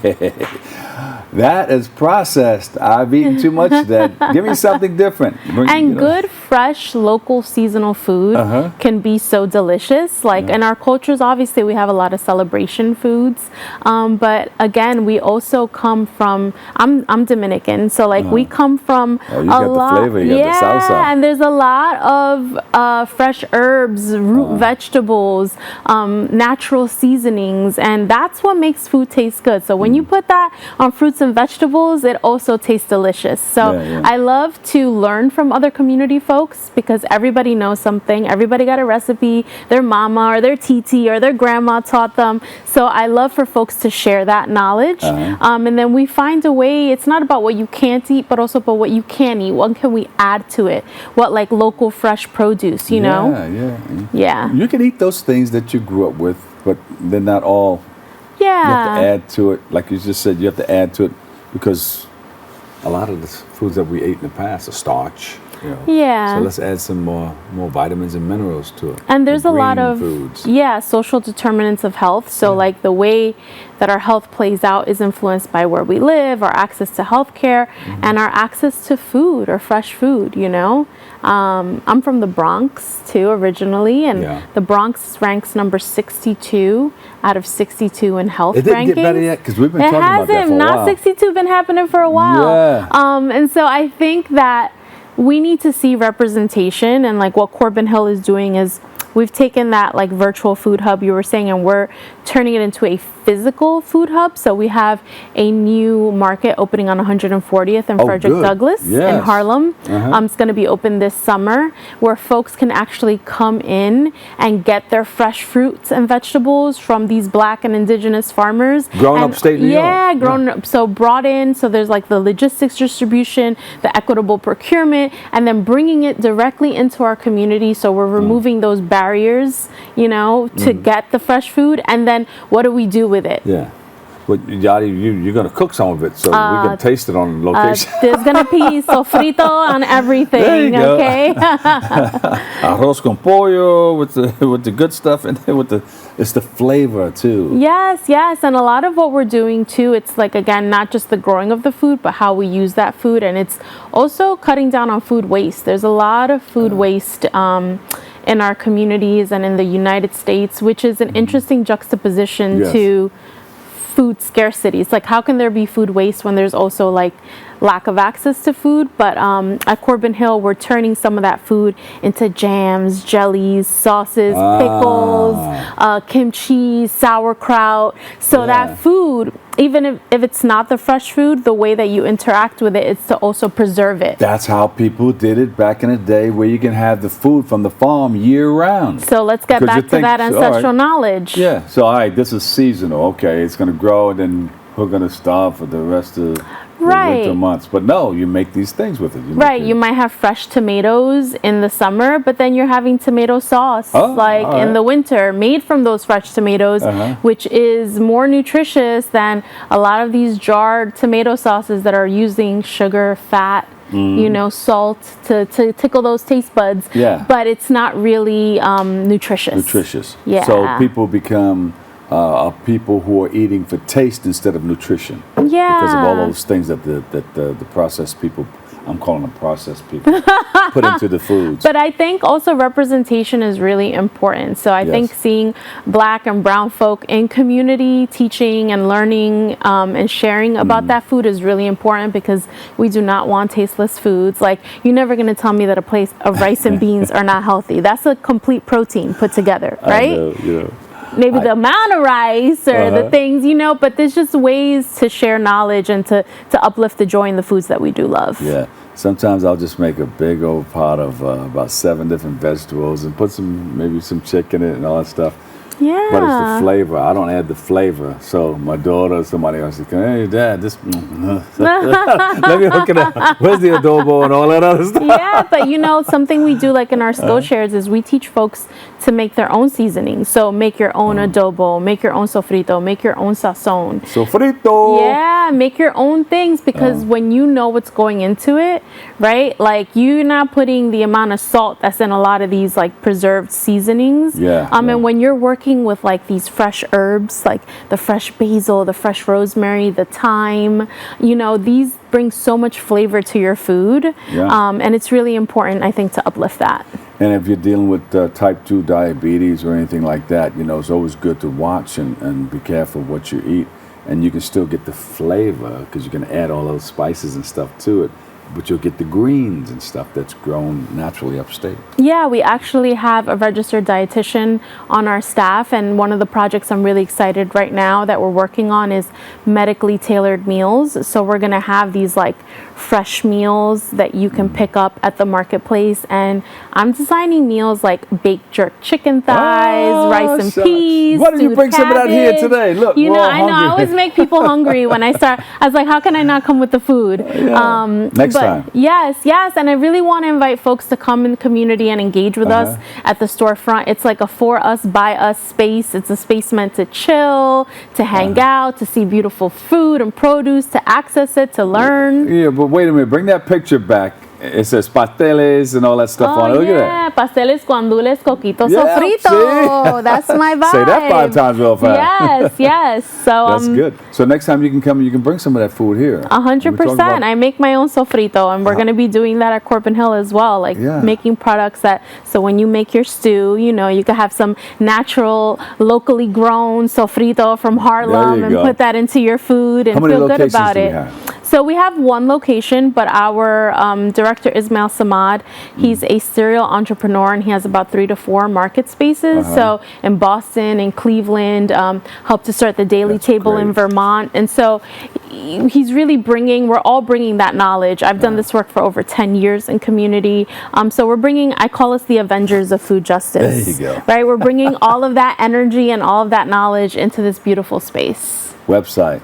that is processed. I've eaten too much of that. Give me something different. Good, fresh, local, seasonal food can be so delicious. In our cultures, obviously, we have a lot of celebration foods. But again, we also come from, I'm Dominican, so we come from you got the flavor, you got the salsa. And there's a lot of fresh herbs, root vegetables, natural seasonings, and that's what makes food taste good. So when you put that on fruits and vegetables, it also tastes delicious. So I love to learn from other community folks because everybody knows something. Everybody got a recipe, their mama or their titi or their grandma taught them. So I love for folks to share that knowledge. And then we find a way, it's not about what you can't eat, but also about what you can eat. What can we add to it? What local fresh produce, know? Yeah. You can eat those things that you grew up with, but they're not all. You have to add to it. Like you just said, you have to add to it because a lot of the foods that we ate in the past are starch. So let's add some more vitamins and minerals to it. And there's a lot of foods. Social determinants of health. So the way that our health plays out is influenced by where we live, our access to healthcare, and our access to food or fresh food, I'm from the Bronx too originally, and the Bronx ranks number 62 out of 62 in health rankings. It didn't get better yet because we've been talking about that for a while. Not 62 been happening for a while. And so I think that we need to see representation, and what Corbin Hill is doing is we've taken that virtual food hub you were saying, and we're turning it into a physical food hub. So we have a new market opening on 140th and Frederick Douglass in Harlem. It's going to be open this summer, where folks can actually come in and get their fresh fruits and vegetables from these Black and Indigenous farmers. Grown upstate New York. Grown. So brought in. So there's the logistics distribution, the equitable procurement, and then bringing it directly into our community. So we're removing those barriers, to get the fresh food. And then what do we do with it? But Yadi, you're going to cook some of it, so we can taste it on location. There's going to be sofrito on everything, there you go. okay? Arroz con pollo with the good stuff, and then it's the flavor too. Yes, and a lot of what we're doing too, it's again, not just the growing of the food, but how we use that food, and it's also cutting down on food waste. There's a lot of food waste in our communities and in the United States, which is an interesting juxtaposition Yes. to food scarcity. It's like, how can there be food waste when there's also like lack of access to food? But at Corbin Hill, we're turning some of that food into jams, jellies, sauces, pickles, kimchi, sauerkraut. So that food, even if it's not the fresh food, the way that you interact with it is to also preserve it. That's how people did it back in the day, where you can have the food from the farm year round. So let's get Because you back to think, that all right. ancestral knowledge. Yeah. So, all right, this is seasonal. Okay, it's going to grow, and then we're going to starve for the rest of the winter months. But no, you make these things with it. You might have fresh tomatoes in the summer, but then you're having tomato sauce in the winter, made from those fresh tomatoes, which is more nutritious than a lot of these jarred tomato sauces that are using sugar, fat, salt to tickle those taste buds. Yeah. But it's not really nutritious. Yeah. So people become people who are eating for taste instead of nutrition. Yeah. Because of all those things that the processed people, I'm calling them processed people, put into the foods. But I think also representation is really important. So I think seeing Black and brown folk in community, teaching and learning and sharing about that food is really important, because we do not want tasteless foods. Like, you're never going to tell me that a plate of rice and beans are not healthy. That's a complete protein put together, right? I know. Maybe the amount of rice or the things, but there's just ways to share knowledge and to uplift the joy in the foods that we do love. Yeah. Sometimes I'll just make a big old pot of about 7 different vegetables and put maybe some chicken in it and all that stuff. Yeah. But it's the flavor. I don't add the flavor. So my daughter or somebody else is going, hey, Dad, this... Let me hook it up. Where's the adobo and all that other stuff? Yeah, but something we do like in our skill shares is we teach folks to make their own seasonings. So make your own adobo, make your own sofrito, make your own sazon. Sofrito! Yeah, make your own things, because when you know what's going into it, right? Like, you're not putting the amount of salt that's in a lot of these like preserved seasonings. Yeah. And when you're working with like these fresh herbs, like the fresh basil, the fresh rosemary, the thyme, these bring so much flavor to your food. Yeah. And it's really important, I think, to uplift that. And if you're dealing with type 2 diabetes or anything like that, it's always good to watch and be careful what you eat. And you can still get the flavor, because you can add all those spices and stuff to it. But you'll get the greens and stuff that's grown naturally upstate. Yeah, we actually have a registered dietitian on our staff, and one of the projects I'm really excited right now that we're working on is medically tailored meals. So we're going to have these like fresh meals that you can pick up at the marketplace, and I'm designing meals like baked jerk chicken thighs, rice and peas. Why don't you bring some of that here today? Look, I know I always make people hungry when I start. I was like, how can I not come with the food? Next time. Yes, and I really want to invite folks to come in the community and engage with us at the storefront. It's like a for us, by us space. It's a space meant to chill, to hang out, to see beautiful food and produce, to access it, to learn. Yeah, but wait a minute, bring that picture back. It says pasteles and all that stuff on it. Look at that. Pasteles, guandules, coquito, Yeah, sofrito. see? That's my vibe. Say that 5 times real fast. Yes. So that's good. So next time you can come, you can bring some of that food here. 100%. I make my own sofrito, and we're going to be doing that at Corbin Hill as well. Like making products so when you make your stew, you could have some natural, locally grown sofrito from Harlem and put that into your food and feel good about it. So we have one location, but our director, Ismail Samad, he's a serial entrepreneur, and he has about 3 to 4 market spaces. So in Boston and Cleveland, helped to start the Daily Table in Vermont. And so he's really we're all bringing that knowledge. I've done this work for over 10 years in community. So we're I call us the Avengers of food justice. There you go. Right? We're bringing all of that energy and all of that knowledge into this beautiful space. Website.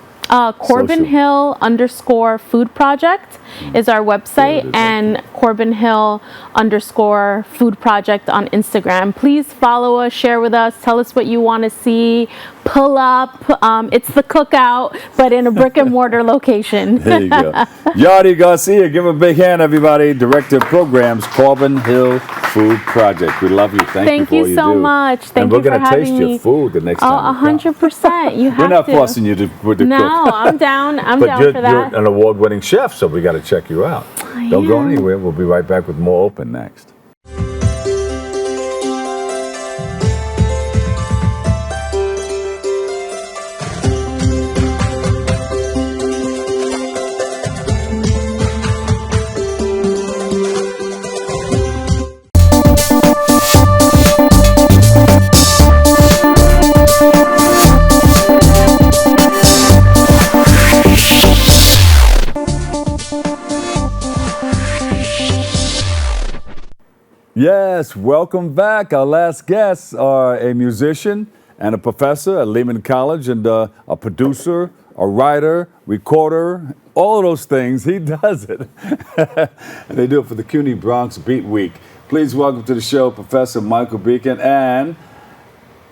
Corbin Hill _ Food Project is our website, and Corbin Hill _ Food Project on Instagram. Please follow us, share with us, tell us what you want to see. Pull up. It's the cookout, but in a brick and mortar location. There you go. Yadi Garcia, give him a big hand, everybody. Director of Programs, Corbin Hill Food Project. We love you. Thank you for all you so do. much. Thank you you for having me. And we're going to taste your food the next time. 100%. You have to. We're not forcing you to cook. No, I'm down. I'm down for that. But you're an award-winning chef, so we got to check you out. Don't go anywhere. We'll be right back with more Open next. Yes, welcome back. Our last guests are a musician and a professor at Lehman College, and a producer, a writer, recorder, all of those things. He does it. And they do it for the CUNY Bronx Beat Week. Please welcome to the show Professor Michael Beacon and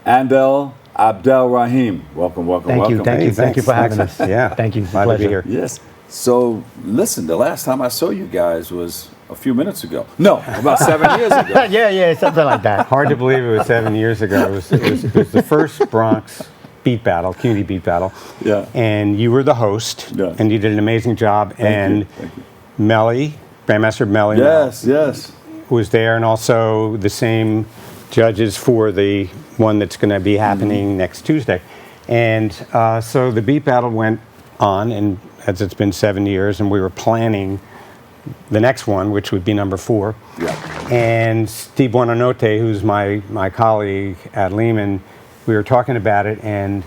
Handal Abdelrahim. Welcome. Thank you for having us. Yeah. Thank you. Glad to be here. Yes. So, listen, the last time I saw you guys was a few minutes ago. No, about 7 years ago. Yeah, something like that. Hard to believe it was 7 years ago. It was the first Bronx Beat Battle, CUNY Beat Battle. Yeah. And you were the host, Yeah. and you did an amazing job. Thank you. Melly, Grandmaster Melly, Yes. was there, and also the same judges for the one that's going to be happening next Tuesday. And so the Beat Battle went on, and as it's been 7 years, and we were planning the next one, which would be number 4. Yeah. And Steve Buonanotte, who's my colleague at Lehman, we were talking about it, and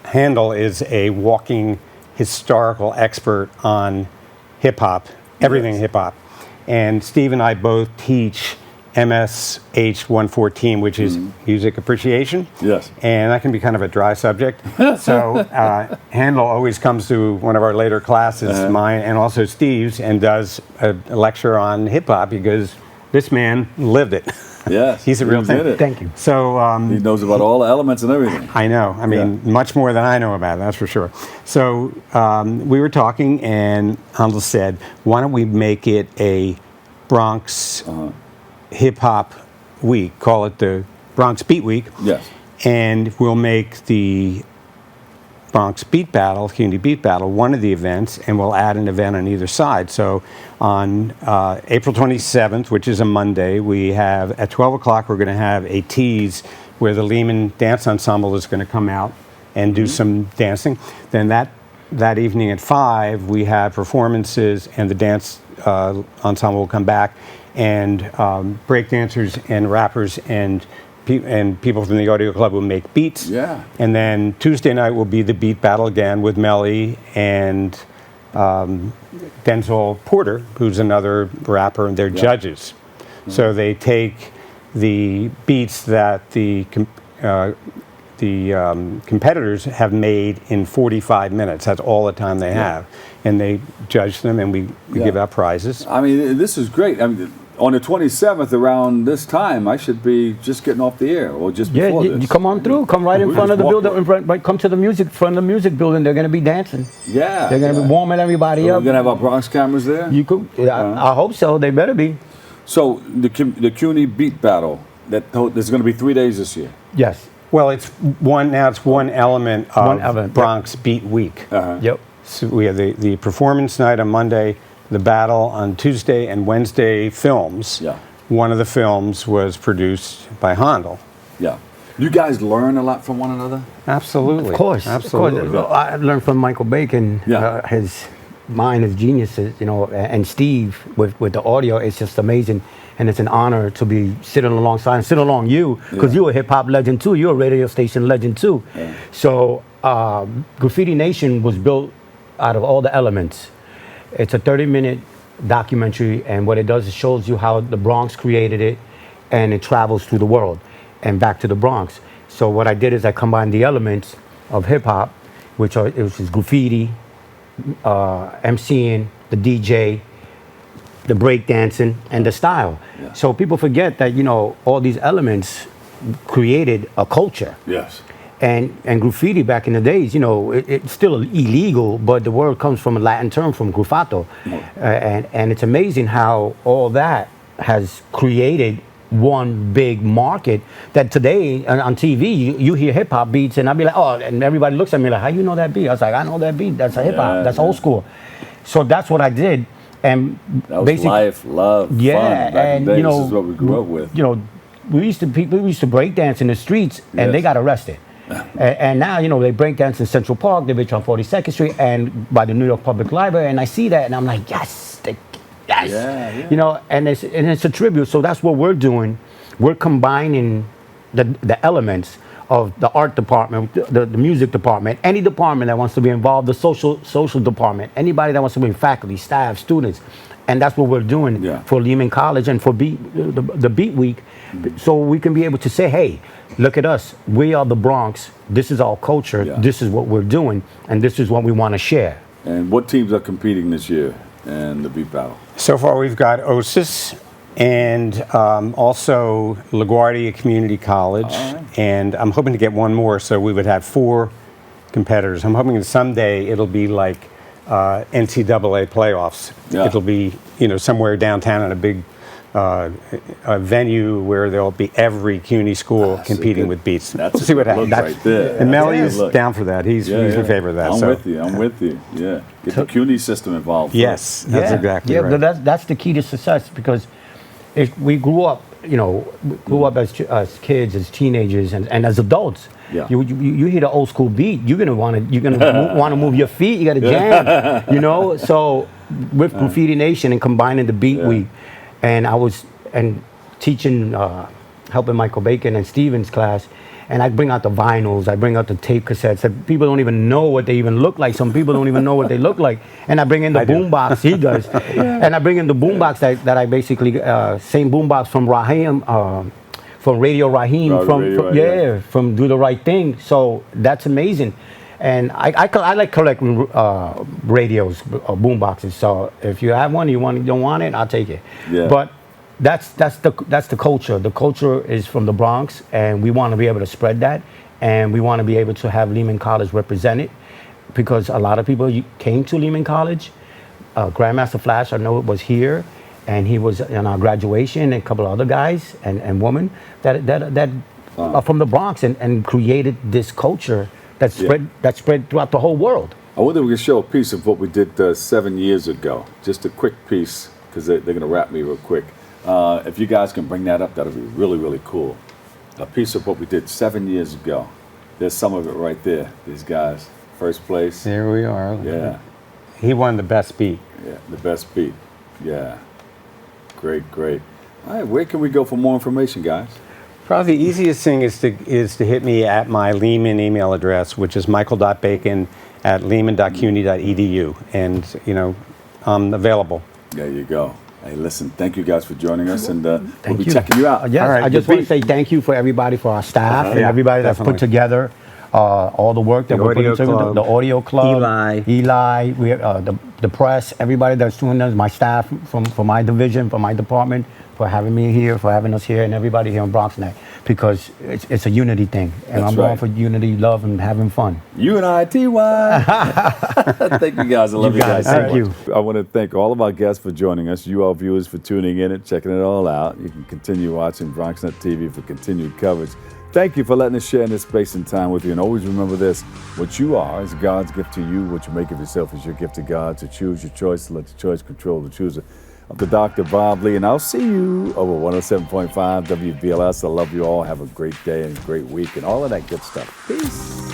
Handal is a walking historical expert on hip-hop, everything hip-hop. And Steve and I both teach MSH 114, which is music appreciation. Yes. And that can be kind of a dry subject. So Handal always comes to one of our later classes, mine and also Steve's, and does a lecture on hip hop because this man lived it. Yes. He's a real thing. did it. Thank you. So He knows about all the elements and everything. I know. I mean, much more than I know about it, that's for sure. So we were talking, and Handal said, why don't we make it a Bronx hip hop week, call it the Bronx Beat Week. Yes. And we'll make the Bronx Beat Battle, CUNY Beat Battle, one of the events, and we'll add an event on either side. So on April 27th, which is a Monday, we have at 12 o'clock, we're going to have a tease where the Lehman Dance Ensemble is going to come out and do some dancing. Then that evening at 5, we have performances, and the dance ensemble will come back, and breakdancers and rappers and people from the audio club will make beats. Yeah. And then Tuesday night will be the beat battle again with Melly and Denzel Porter, who's another rapper, and they're judges. So they take the beats that the competitors have made in 45 minutes. That's all the time they have. And they judge them, and we give out prizes. I mean, this is great. I mean, on the 27th, around this time, I should be just getting off the air, or just before this. You come on through. Come right in front of the building. Come to the music, front of the music building. They're going to be dancing. Yeah. They're going to be warming everybody up. We're going to have our Bronx cameras there? You could. I hope so. They better be. So, the CUNY Beat Battle, there's going to be 3 days this year. Yes. Well, it's one element of Bronx Beat Week. Yep. So we have the performance night on Monday, the battle on Tuesday, and Wednesday films. Yeah. One of the films was produced by Handal. Yeah. You guys learn a lot from one another? Absolutely. Of course. Absolutely. Of course. I learned from Michael Bacon. Yeah. His mind is geniuses, and Steve with the audio. It's just amazing. And it's an honor to be sitting along you, because you're a hip hop legend too. You're a radio station legend too. Yeah. So Graffiti Nation was built out of all the elements. It's a 30-minute documentary, and what it does is shows you how the Bronx created it, and it travels through the world and back to the Bronx. So what I did is I combined the elements of hip hop, which is graffiti, MCing, the DJ, the breakdancing, and the style. Yeah. So people forget that all these elements created a culture. Yes. And graffiti back in the days, it's still illegal, but the word comes from a Latin term, from graffato. And it's amazing how all that has created one big market that today on TV, you hear hip hop beats, and I'll be like, oh, and everybody looks at me like, how you know that beat? I was like, I know that beat. That's a hip hop. That's old school. So that's what I did. And that was life, love, fun. Back in the days, this is what we grew up with. We used to break dance in the streets, and they got arrested. And now, they break dance in Central Park, they bitch on 42nd Street, and by the New York Public Library, and I see that, and I'm like, yes. Yeah. And it's a tribute. So that's what we're doing. We're combining the elements of the art department, the music department, any department that wants to be involved, the social department, anybody that wants to be in faculty, staff, students, And that's what we're doing for Lehman College and for the Beat Week, so we can be able to say, hey, look at us. We are the Bronx. This is our culture. This is what we're doing, and this is what we want to share. And what teams are competing this year in the Beat Battle? So far, we've got OSIS and also LaGuardia Community College. And I'm hoping to get one more, so we would have 4 competitors. I'm hoping that someday it'll be like NCAA playoffs. It'll be, somewhere downtown in a big a venue where there'll be every CUNY school competing with beats. We'll see what happens. Right there. And Melly is down for that. He's in favor of that. I'm with you. Yeah. Get the CUNY system involved. Yes, that's exactly right. But that's the key to success, because if we grew up, as kids, as teenagers, and as adults. You hear the old school beat, you're gonna want to move your feet. You got to jam, So with Graffiti Nation and combining the Beat Week, and I was teaching, helping Michael Bacon and Steven's class, and I bring out the vinyls, I bring out the tape cassettes. And people don't even know what they even look like. Some people don't even know what they look like. And I bring in the boombox. He does, and I bring in the boombox that I basically same boombox from Rahim. From Radio Rahim, from Do the Right Thing. So that's amazing, and I like collecting radios, boomboxes. So if you have one, you don't want it, I'll take it. But that's the culture. The culture is from the Bronx, and we want to be able to spread that, and we want to be able to have Lehman College represented, because a lot of people came to Lehman College. Grandmaster Flash, I know it was here. And he was in our graduation, and a couple of other guys and women that are from the Bronx and created this culture that spread throughout the whole world. I wonder if we could show a piece of what we did 7 years ago. Just a quick piece, because they're going to wrap me real quick. If you guys can bring that up, that'll be really, really cool. A piece of what we did 7 years ago. There's some of it right there. These guys, first place. There we are. Yeah. He won the best beat. Yeah, the best beat. Yeah. Great. All right, where can we go for more information, guys? Probably the easiest thing is to hit me at my Lehman email address, which is michael.bacon@lehman.cuny.edu, and I'm available. There you go. Hey, listen, thank you guys for joining us, and we'll be checking you out. Yes, all right, I just want to say thank you for everybody, for our staff, and everybody that's put together all the work that we're putting together. The audio club, Eli, we the press, everybody that's doing this, my staff from my division, from my department, for having me here, for having us here, and everybody here in Bronxnet, because it's a unity thing, and I'm going for unity, love, and having fun. UNITY. Thank you guys. I love you guys. Thank you. I want to thank all of our guests for joining us. You all viewers for tuning in and checking it all out. You can continue watching Bronxnet TV for continued coverage. Thank you for letting us share in this space and time with you. And always remember this: what you are is God's gift to you. What you make of yourself is your gift to God. To choose your choice, to let your choice control the chooser. I'm the Dr. Bob Lee, and I'll see you over 107.5 WBLS. I love you all. Have a great day and a great week and all of that good stuff. Peace.